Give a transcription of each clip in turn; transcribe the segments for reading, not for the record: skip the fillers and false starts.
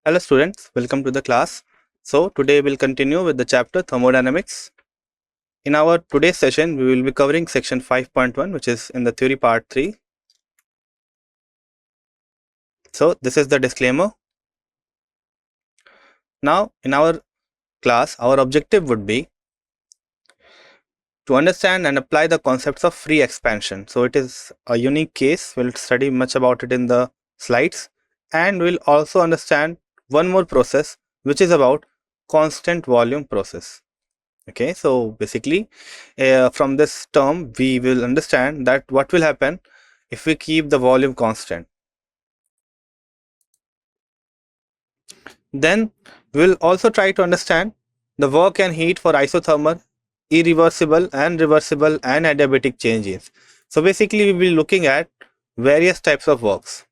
Hello students, welcome to the class. So today we'll continue with the chapter Thermodynamics. In our today's session, we will be covering section 5.1, which is in the theory part 3. So this is the disclaimer. Now in our class, our objective would be to understand and apply the concepts of free expansion. So it is a unique case. We'll study much about it in the slides, and we'll also understand one more process, which is about constant volume process. Okay, so basically from this term we will understand that what will happen if we keep the volume constant. Then we will also try to understand the work and heat for isothermal, irreversible and reversible and adiabatic changes. So basically we will be looking at various types of works.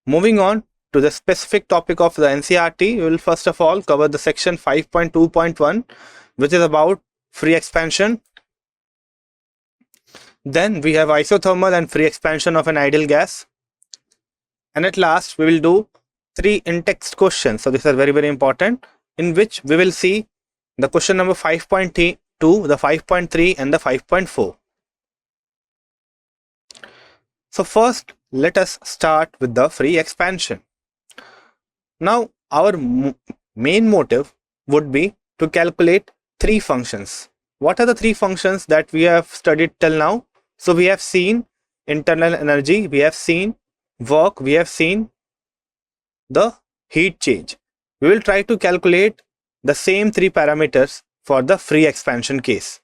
Moving on to the specific topic of the NCERT, we will first of all cover the section 5.2.1, which is about free expansion. Then we have isothermal and free expansion of an ideal gas. And at last, we will do 3 in-text questions. So these are very important, in which we will see the question number 5.2, the 5.3 and the 5.4. So first, let us start with the free expansion. Now, our main motive would be to calculate 3 functions. What are the 3 functions that we have studied till now? So we have seen internal energy, we have seen work, we have seen the heat change. We will try to calculate the same 3 parameters for the free expansion case.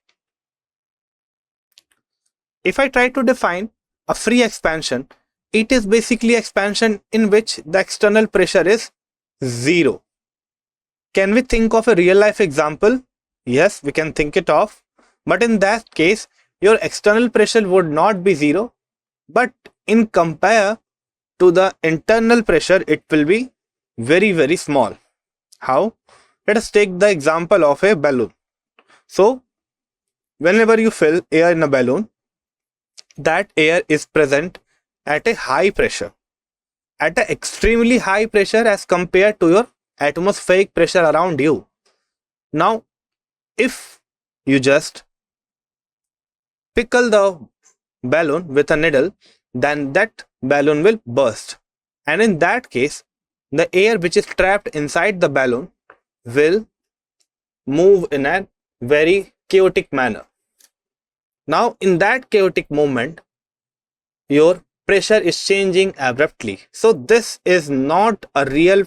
If I try to define a free expansion, it is basically expansion in which the external pressure is 0. Can we think of a real life example? Yes, we can think it of, but in that case your external pressure would not be 0, but in compare to the internal pressure it will be very small. How? Let us take the example of a balloon. So whenever you fill air in a balloon, that air is present at a high pressure, at an extremely high pressure as compared to your atmospheric pressure around you. Now if you just pickle the balloon with a needle, then that balloon will burst, and in that case the air which is trapped inside the balloon will move in a very chaotic manner. Now in that chaotic movement your pressure is changing abruptly. So this is not a real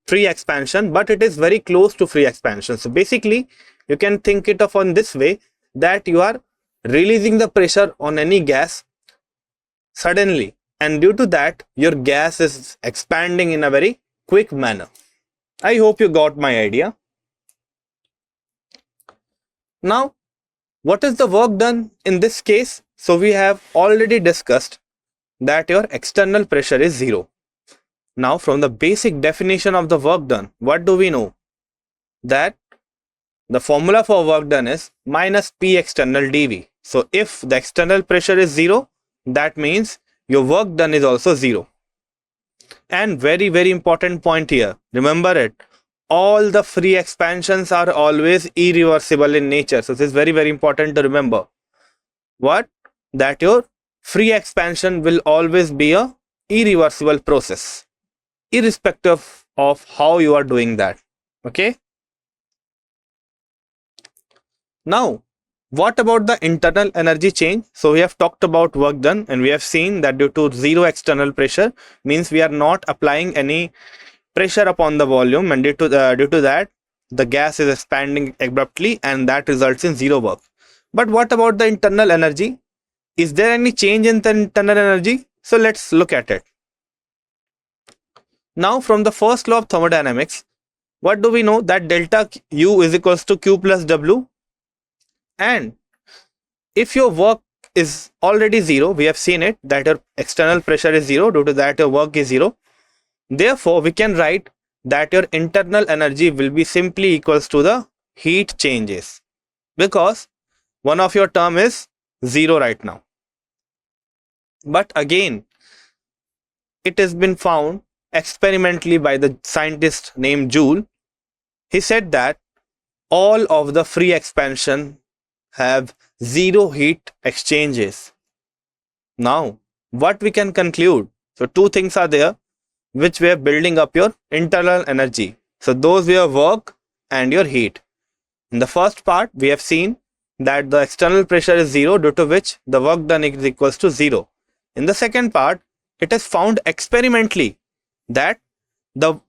free expansion, but it is very close to free expansion. So basically you can think it of on this way, that you are releasing the pressure on any gas suddenly, and due to that your gas is expanding in a very quick manner. I hope you got my idea. Now what is the work done in this case? So we have already discussed that your external pressure is 0. Now from the basic definition of the work done, what do we know? That the formula for work done is minus P external dV. So if the external pressure is 0, that means your work done is also 0. And very important point here, remember it, all the free expansions are always irreversible in nature. So this is very important to remember. What? That your free expansion will always be a irreversible process, irrespective of how you are doing that. Okay. Now what about the internal energy change? So we have talked about work done, and we have seen that due to 0 external pressure means we are not applying any pressure upon the volume, and due to that the gas is expanding abruptly, and that results in 0 work. But what about the internal energy? Is there any change in the internal energy? So let's look at it. Now from the first law of thermodynamics, what do we know? That delta U is equals to Q plus W. And if your work is already 0, we have seen it, that your external pressure is 0, due to that your work is 0. Therefore we can write that your internal energy will be simply equals to the heat changes, because one of your term is 0 right now. But again, it has been found experimentally by the scientist named Joule. He said that all of the free expansion have zero heat exchanges. Now, what we can conclude? So two things are there which were building up your internal energy. So those were work and your heat. In the first part, we have seen that the external pressure is zero, due to which the work done is equals to zero. In the second part, it is found experimentally that the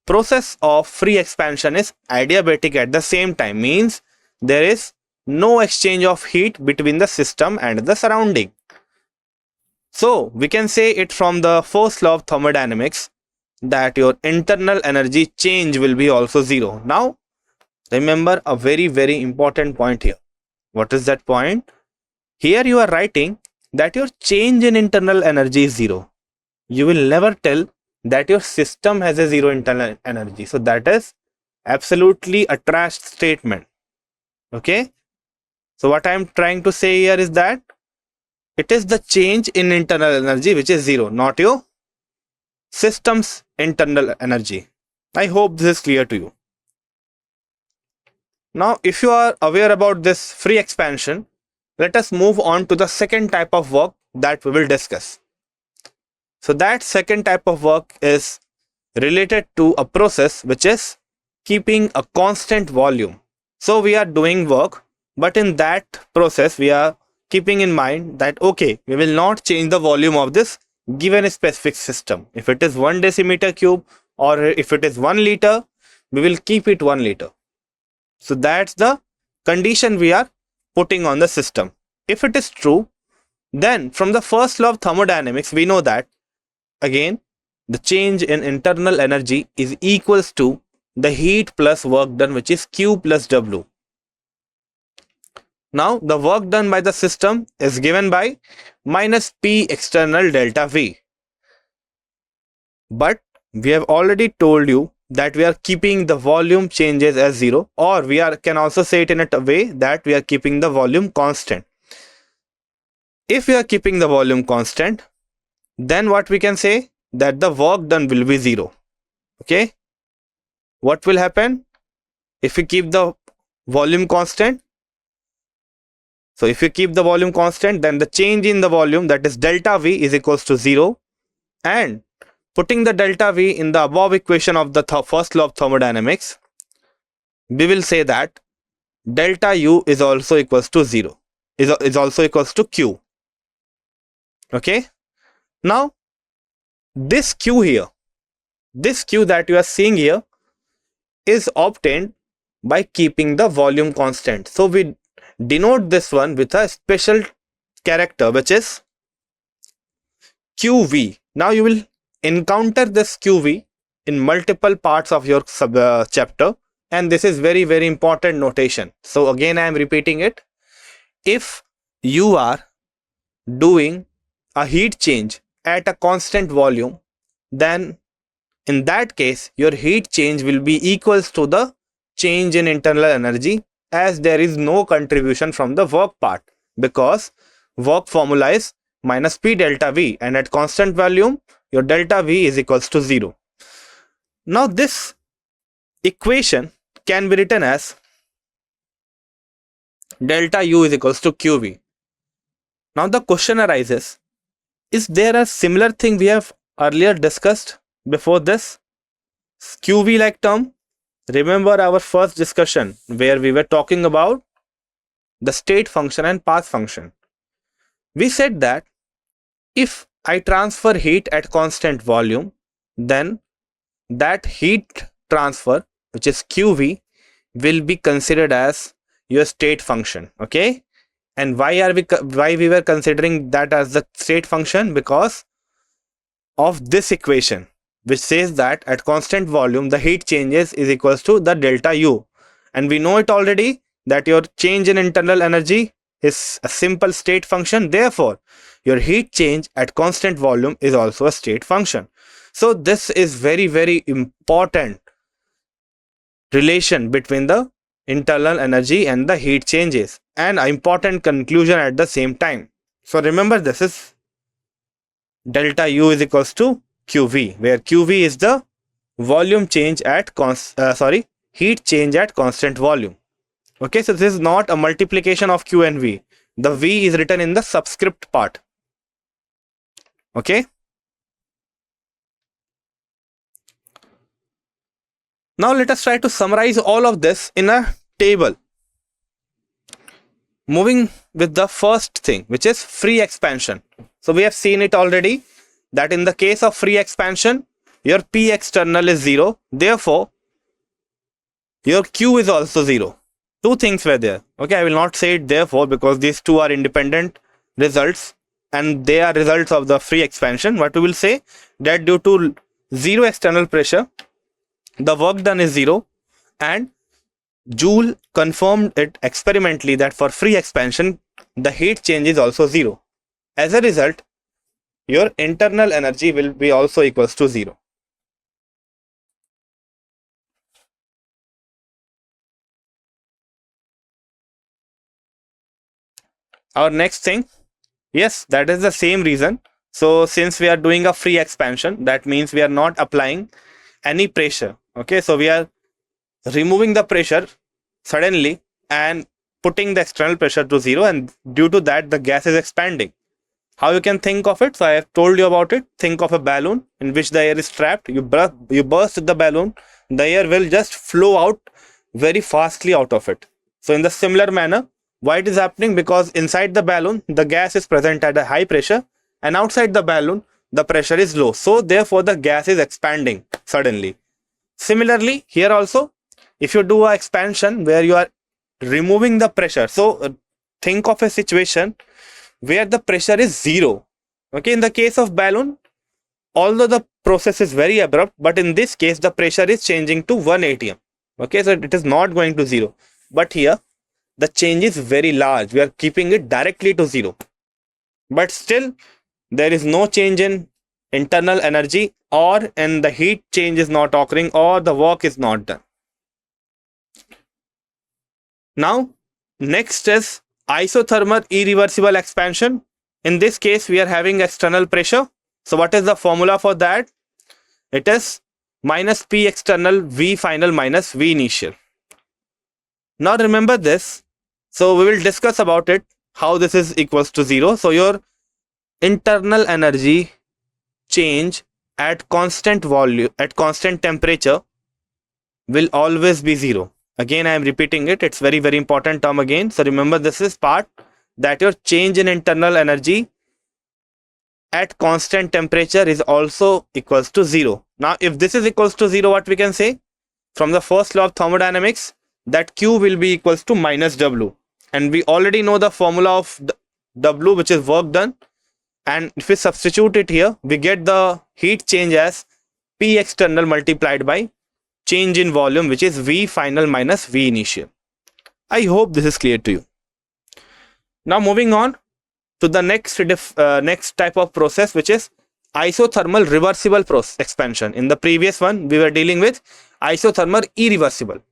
process of free expansion is adiabatic at the same time, means there is no exchange of heat between the system and the surrounding. So we can say it from the first law of thermodynamics that your internal energy change will be also zero. Now remember a very important point here. What is that point? Here you are writing that your change in internal energy is zero. You will never tell that your system has a zero internal energy. So that is absolutely a trash statement. Okay. So what I am trying to say here is that it is the change in internal energy which is zero, not your system's internal energy. I hope this is clear to you. Now, if you are aware about this free expansion, let us move on to the second type of work that we will discuss. So that second type of work is related to a process which is keeping a constant volume. So we are doing work, but in that process we are keeping in mind that okay, we will not change the volume of this given a specific system. If it is 1 decimeter cube or if it is 1 liter, we will keep it 1 liter. So that's the condition we are putting on the system. If it is true, then from the first law of thermodynamics, we know that again, the change in internal energy is equals to the heat plus work done, which is Q plus W. Now, the work done by the system is given by minus P external delta V. But we have already told you that we are keeping the volume changes as zero, or we can also say it in a way that we are keeping the volume constant. If we are keeping the volume constant, then what we can say that the work done will be zero. Okay. What will happen if we keep the volume constant? So if you keep the volume constant, then the change in the volume, that is delta V, is equals to zero. And putting the delta V in the above equation of the first law of thermodynamics, we will say that delta U is also equals to zero, is also equals to Q. Okay. Now, this Q here, this Q that you are seeing here is obtained by keeping the volume constant. So we denote this one with a special character which is QV. Now you will encounter this QV in multiple parts of your chapter, and this is very important notation. So again I am repeating it. If you are doing a heat change at a constant volume, then in that case your heat change will be equals to the change in internal energy, as there is no contribution from the work part, because work formula is minus P delta V, and at constant volume your delta V is equals to 0. Now this equation can be written as delta U is equals to QV. Now the question arises, is there a similar thing we have earlier discussed before this? QV like term. Remember our first discussion where we were talking about the state function and path function. We said that if I transfer heat at constant volume, then that heat transfer, which is QV, will be considered as your state function. Okay. And why we were considering that as the state function? Because of this equation, which says that at constant volume the heat changes is equals to the delta U, and we know it already that your change in internal energy is a simple state function. Therefore your heat change at constant volume is also a state function. So this is very important relation between the internal energy and the heat changes, and an important conclusion at the same time. So remember, this is delta U is equals to QV, where QV is the volume change at heat change at constant volume. Okay, so this is not a multiplication of Q and V. The V is written in the subscript part. Okay. Now let us try to summarize all of this in a table. Moving with the first thing, which is free expansion. So we have seen it already that in the case of free expansion, your P external is 0. Therefore, your Q is also 0. Two things were there. Okay, I will not say it therefore because these two are independent results and they are results of the free expansion. What we will say that due to 0 external pressure, the work done is 0, and Joule confirmed it experimentally that for free expansion, the heat change is also 0. As a result, your internal energy will be also equals to 0. Our next thing, yes, that is the same reason. So since we are doing a free expansion, that means we are not applying any pressure. Okay, so we are removing the pressure suddenly and putting the external pressure to 0, and due to that the gas is expanding. How you can think of it? So I have told you about it. Think of a balloon in which the air is trapped. You burst the balloon, the air will just flow out very fastly out of it. So in the similar manner, why it is happening? Because inside the balloon the gas is present at a high pressure and outside the balloon the pressure is low. So therefore the gas is expanding suddenly. Similarly here also, if you do an expansion where you are removing the pressure, so think of a situation where the pressure is 0. Okay, in the case of balloon, although the process is very abrupt, but in this case the pressure is changing to 1 atm. Okay, so it is not going to 0, but here the change is very large. We are keeping it directly to 0, but still there is no change in internal energy, and the heat change is not occurring, or the work is not done. Now next is isothermal irreversible expansion. In this case we are having external pressure. So what is the formula for that? It is minus P external V final minus V initial. Now remember this. So we will discuss about it, how this is equals to 0. So your internal energy change at constant volume, at constant temperature, will always be 0. Again, I am repeating it. It's very, very important term again. So remember, this is part that your change in internal energy at constant temperature is also equals to 0. Now, if this is equals to 0, what we can say? From the first law of thermodynamics, that Q will be equals to minus W. And we already know the formula of W, which is work done. And if we substitute it here, we get the heat change as P external multiplied by change in volume, which is V final minus V initial. I hope this is clear to you. Now moving on to the next type of process, which is isothermal reversible process expansion. In the previous one, we were dealing with isothermal irreversible.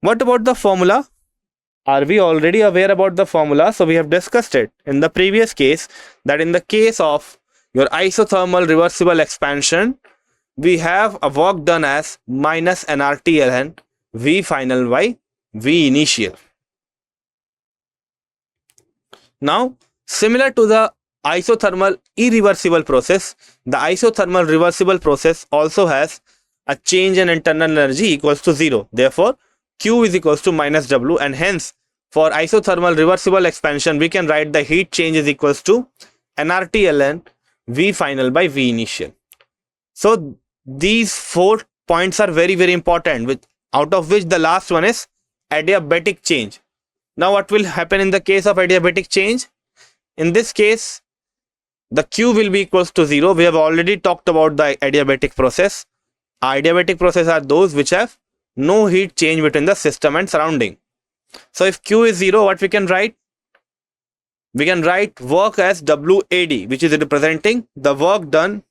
What about the formula? Are we already aware about the formula? So we have discussed it in the previous case, that in the case of your isothermal reversible expansion, we have a work done as minus nRT ln V final by V initial. Now, similar to the isothermal irreversible process, the isothermal reversible process also has a change in internal energy equals to 0. Therefore, Q is equals to minus W, and hence for isothermal reversible expansion, we can write the heat change is equals to nRT ln V final by V initial. So these 4 points are very, very important, out of which the last one is adiabatic change. Now what will happen in the case of adiabatic change? In this case, the Q will be equals to 0. We have already talked about the adiabatic process. Adiabatic process are those which have no heat change between the system and surrounding. So if Q is 0, what we can write? We can write work as WAD, which is representing the work done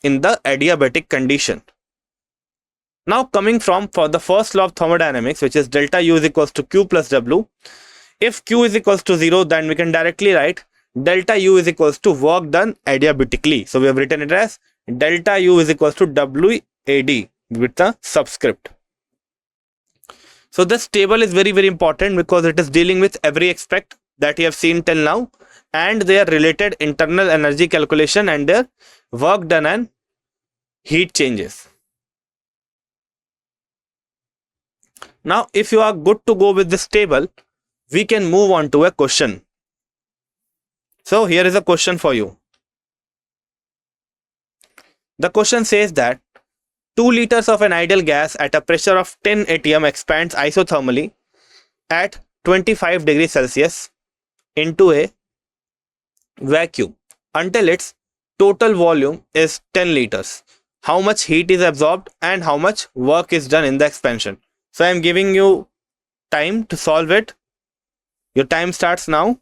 in the adiabatic condition. Now coming from for the first law of thermodynamics, which is delta U is equals to Q plus W. If Q is equals to 0, then we can directly write delta U is equals to work done adiabatically. So we have written it as delta U is equals to WAD with the subscript. So this table is very, very important because it is dealing with every aspect that you have seen till now and their related internal energy calculation and their work done and heat changes. Now, if you are good to go with this table, we can move on to a question. So here is a question for you. The question says that 2 liters of an ideal gas at a pressure of 10 atm expands isothermally at 25 degrees Celsius into a vacuum until its total volume is 10 liters. How much heat is absorbed and how much work is done in the expansion? So I am giving you time to solve it. Your time starts now.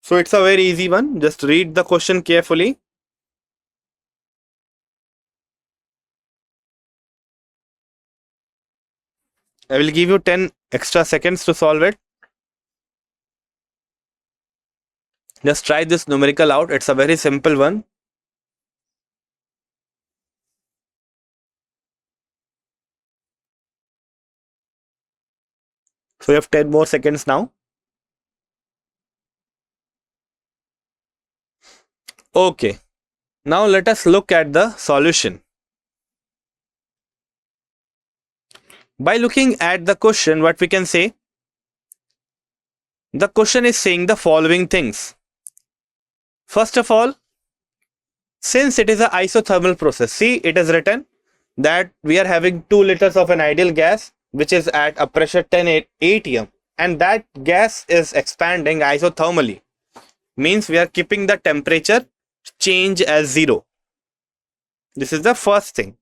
So it's a very easy one. Just read the question carefully. I will give you 10 extra seconds to solve it. Just try this numerical out. It's a very simple one. So you have 10 more seconds now. Okay. Now let us look at the solution. By looking at the question, what we can say? The question is saying the following things. First of all, since it is an isothermal process, see it is written that we are having 2 liters of an ideal gas which is at a pressure 10 atm and that gas is expanding isothermally. Means we are keeping the temperature change as 0. This is the first thing.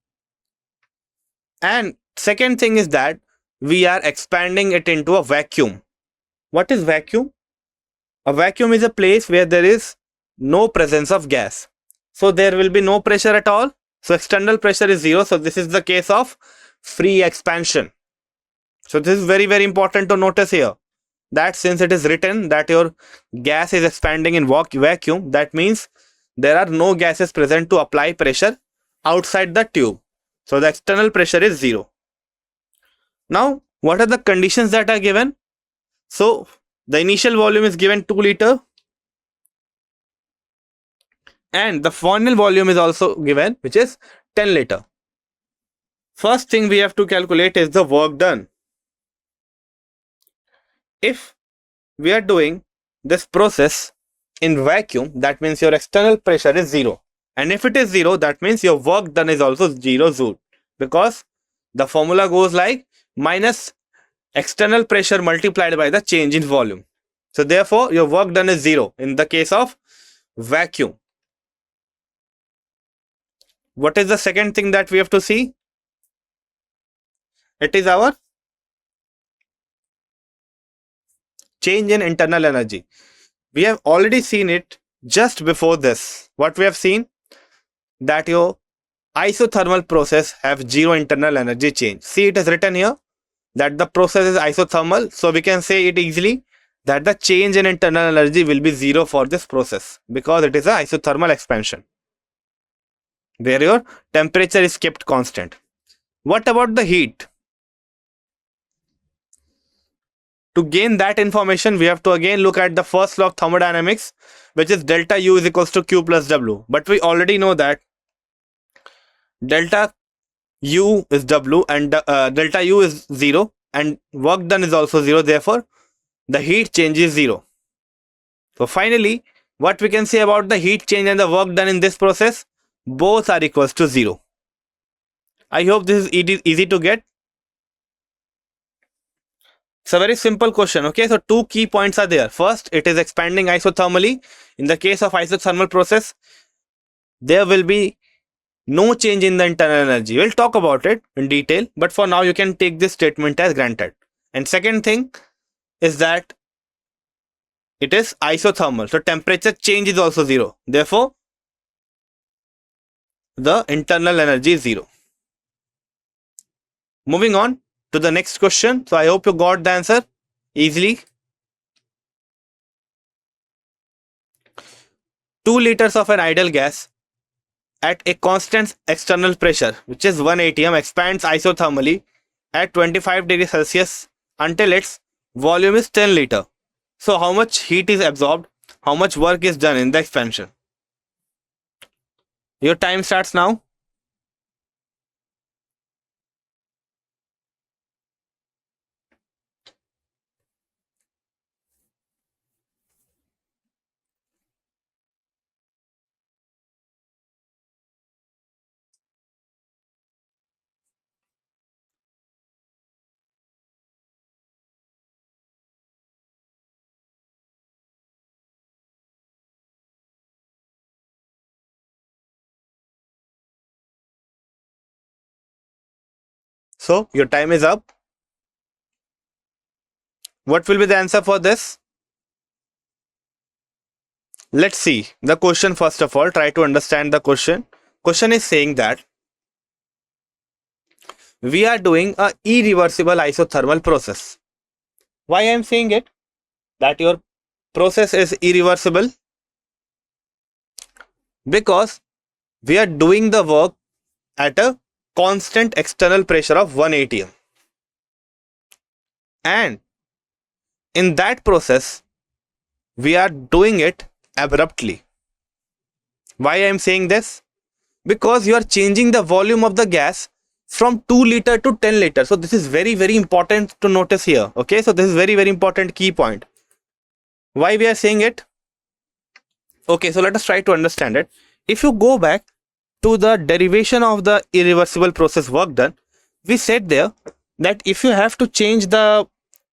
And second thing is that we are expanding it into a vacuum. What is vacuum? A vacuum is a place where there is no presence of gas. So there will be no pressure at all. So external pressure is 0. So this is the case of free expansion. So this is very, very important to notice here. That since it is written that your gas is expanding in vacuum, that means there are no gases present to apply pressure outside the tube. So the external pressure is 0. Now, what are the conditions that are given? So the initial volume is given 2 liter and the final volume is also given, which is 10 liter. First thing we have to calculate is the work done. If we are doing this process in vacuum, that means your external pressure is 0. And if it is 0, that means your work done is also 0 joule. Because the formula goes like minus external pressure multiplied by the change in volume. So therefore, your work done is 0 in the case of vacuum. What is the second thing that we have to see? It is our change in internal energy. We have already seen it just before this. What we have seen? That your isothermal process have 0 internal energy change. See, it is written here that the process is isothermal. So we can say it easily that the change in internal energy will be 0 for this process because it is an isothermal expansion where your temperature is kept constant. What about the heat? To gain that information, we have to again look at the first law of thermodynamics, which is delta U is equals to Q plus W. But we already know that delta U is W and delta U is 0 and work done is also 0. Therefore, the heat change is 0. So finally, what we can say about the heat change and the work done in this process? Both are equals to 0. I hope this is easy to get. It's a very simple question. Okay, so 2 key points are there. First, it is expanding isothermally. In the case of isothermal process, there will be no change in the internal energy. We'll talk about it in detail, but for now you can take this statement as granted. And second thing is that it is isothermal. So temperature change is also 0. Therefore, the internal energy is 0. Moving on to the next question. So I hope you got the answer easily. 2 liters of an ideal gas at a constant external pressure, which is 1 atm, expands isothermally at 25 degrees Celsius until its volume is 10 liter. So how much heat is absorbed? How much work is done in the expansion? Your time starts now. So your time is up. What will be the answer for this? Let's see the question first of all. Try to understand the question. Question is saying that we are doing a irreversible isothermal process. Why I am saying it? That your process is irreversible? Because we are doing the work at a constant external pressure of 1 atm. And in that process, we are doing it abruptly. Why I am saying this? Because you are changing the volume of the gas from 2 liter to 10 liter. So this is very important to notice here. Okay, so this is very important key point. Why we are saying it? Okay, so let us try to understand it. If you go back to the derivation of the irreversible process work done, we said there that if you have to change the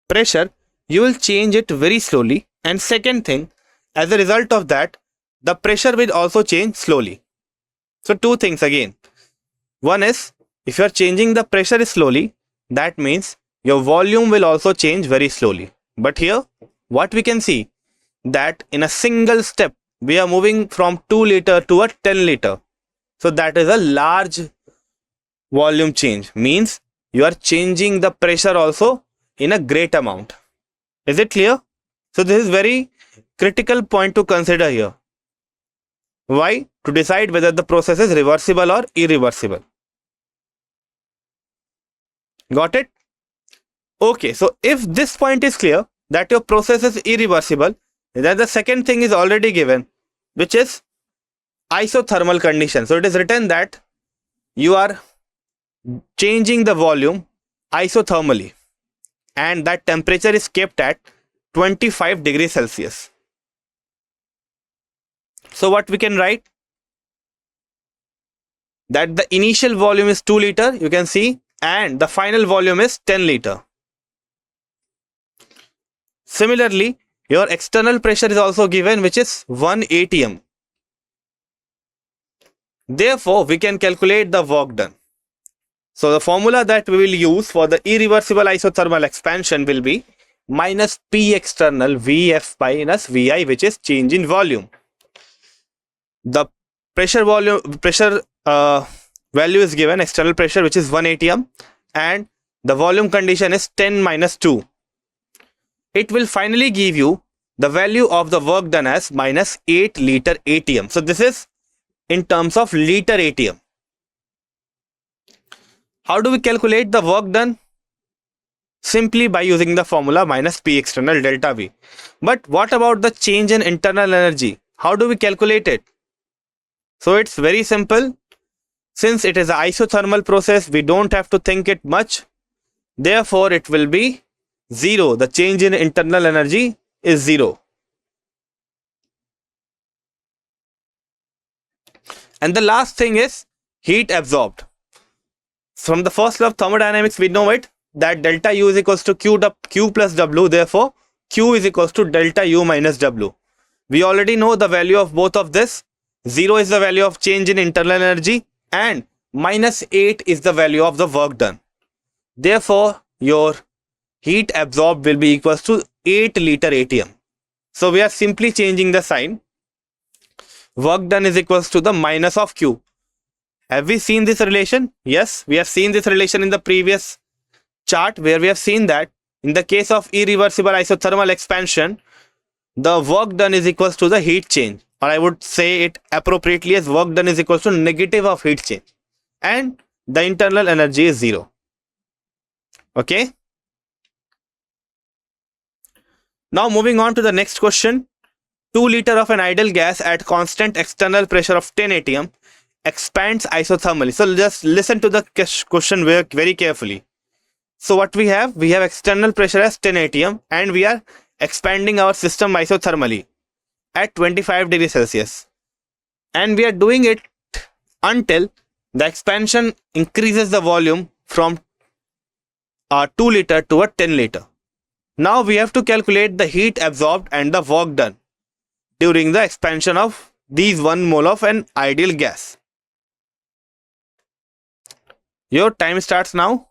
pressure, you will change it very slowly. And second thing, as a result of that, the pressure will also change slowly. So two things again. One is, if you are changing the pressure slowly, that means your volume will also change very slowly. But here, what we can see, that in a single step, we are moving from 2 liter to a 10 liter. So that is a large volume change. Means you are changing the pressure also in a great amount. Is it clear? So this is very critical point to consider here. Why? To decide whether the process is reversible or irreversible. Got it? Okay, so if this point is clear, that your process is irreversible, then the second thing is already given, which is isothermal condition. So it is written that you are changing the volume isothermally and that temperature is kept at 25 degrees Celsius. So what we can write? That the initial volume is 2 liter, you can see, and the final volume is 10 liter. Similarly, your external pressure is also given, which is 1 atm. Therefore, we can calculate the work done. So the formula that we will use for the irreversible isothermal expansion will be minus P external Vf minus Vi, which is change in volume. The pressure value is given, external pressure, which is 1 atm, and the volume condition is 10 minus 2. It will finally give you the value of the work done as minus 8 liter atm. So this is in terms of liter atm. How do we calculate the work done? Simply by using the formula minus P external delta V. But what about the change in internal energy? How do we calculate it? So it's very simple. Since it is an isothermal process, we don't have to think it much. Therefore, it will be 0. The change in internal energy is 0. And the last thing is heat absorbed. From the first law of thermodynamics, we know it that delta U is equals to Q plus W. Therefore, Q is equals to delta U minus W. We already know the value of both of this. 0 is the value of change in internal energy and minus 8 is the value of the work done. Therefore, your heat absorbed will be equals to 8 liter atm. So we are simply changing the sign. Work done is equals to the minus of Q. Have we seen this relation? Yes, we have seen this relation in the previous chart, where we have seen that in the case of irreversible isothermal expansion, the work done is equals to the heat change, or I would say it appropriately as work done is equals to negative of heat change, and the internal energy is 0. Okay. Now moving on to the next question. 2 liter of an ideal gas at constant external pressure of 10 atm expands isothermally. So just listen to the question very carefully. So what we have external pressure as 10 atm and we are expanding our system isothermally at 25 degrees Celsius. And we are doing it until the expansion increases the volume from 2 liter to a 10 liter. Now we have to calculate the heat absorbed and the work done during the expansion of these 1 mole of an ideal gas. Your time starts now.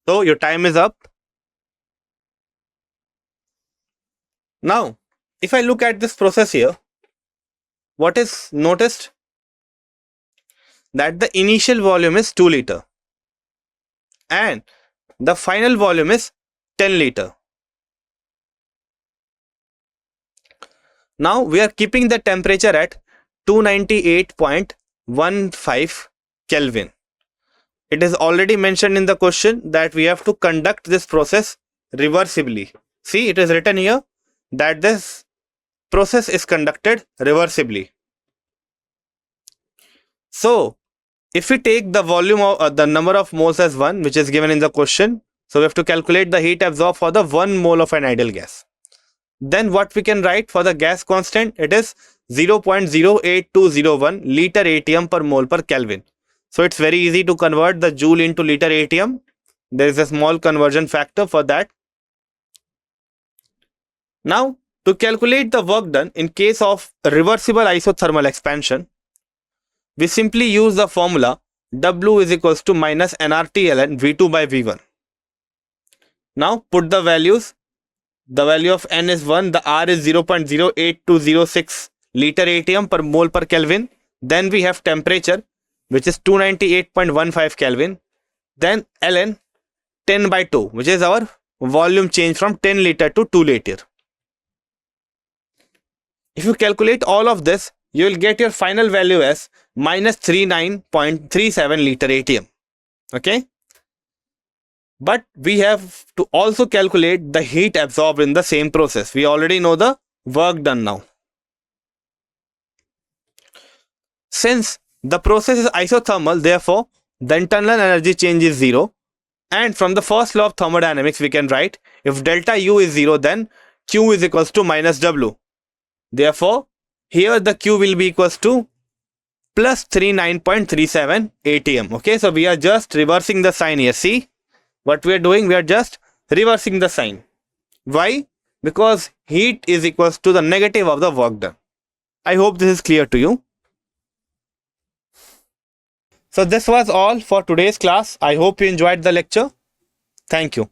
So your time is up. Now, if I look at this process here, what is noticed? That the initial volume is 2 liter and the final volume is 10 liter. Now we are keeping the temperature at 298.15 Kelvin. It is already mentioned in the question that we have to conduct this process reversibly. See, it is written here that this process is conducted reversibly. So, if we take the volume of the number of moles as 1, which is given in the question, so we have to calculate the heat absorbed for the 1 mole of an ideal gas. Then what we can write for the gas constant, it is 0.08201 liter atm per mole per Kelvin. So it's very easy to convert the joule into liter atm. There is a small conversion factor for that. Now, to calculate the work done in case of reversible isothermal expansion, we simply use the formula W is equals to minus nRT ln V2 by V1. Now put the values. The value of N is 1, the R is 0.08206 liter atm per mole per Kelvin. Then we have temperature, which is 298.15 Kelvin. Then ln 10 by 2, which is our volume change from 10 liter to 2 liter. If you calculate all of this, you will get your final value as minus 39.37 liter atm. Okay. But we have to also calculate the heat absorbed in the same process. We already know the work done now. Since the process is isothermal, therefore the internal energy change is 0. And from the first law of thermodynamics, we can write if delta U is 0, then Q is equals to minus W. Therefore, here the Q will be equals to plus 39.37 atm. Okay, so we are just reversing the sign here. See what we are doing? We are just reversing the sign. Why? Because heat is equals to the negative of the work done. I hope this is clear to you. So this was all for today's class. I hope you enjoyed the lecture. Thank you.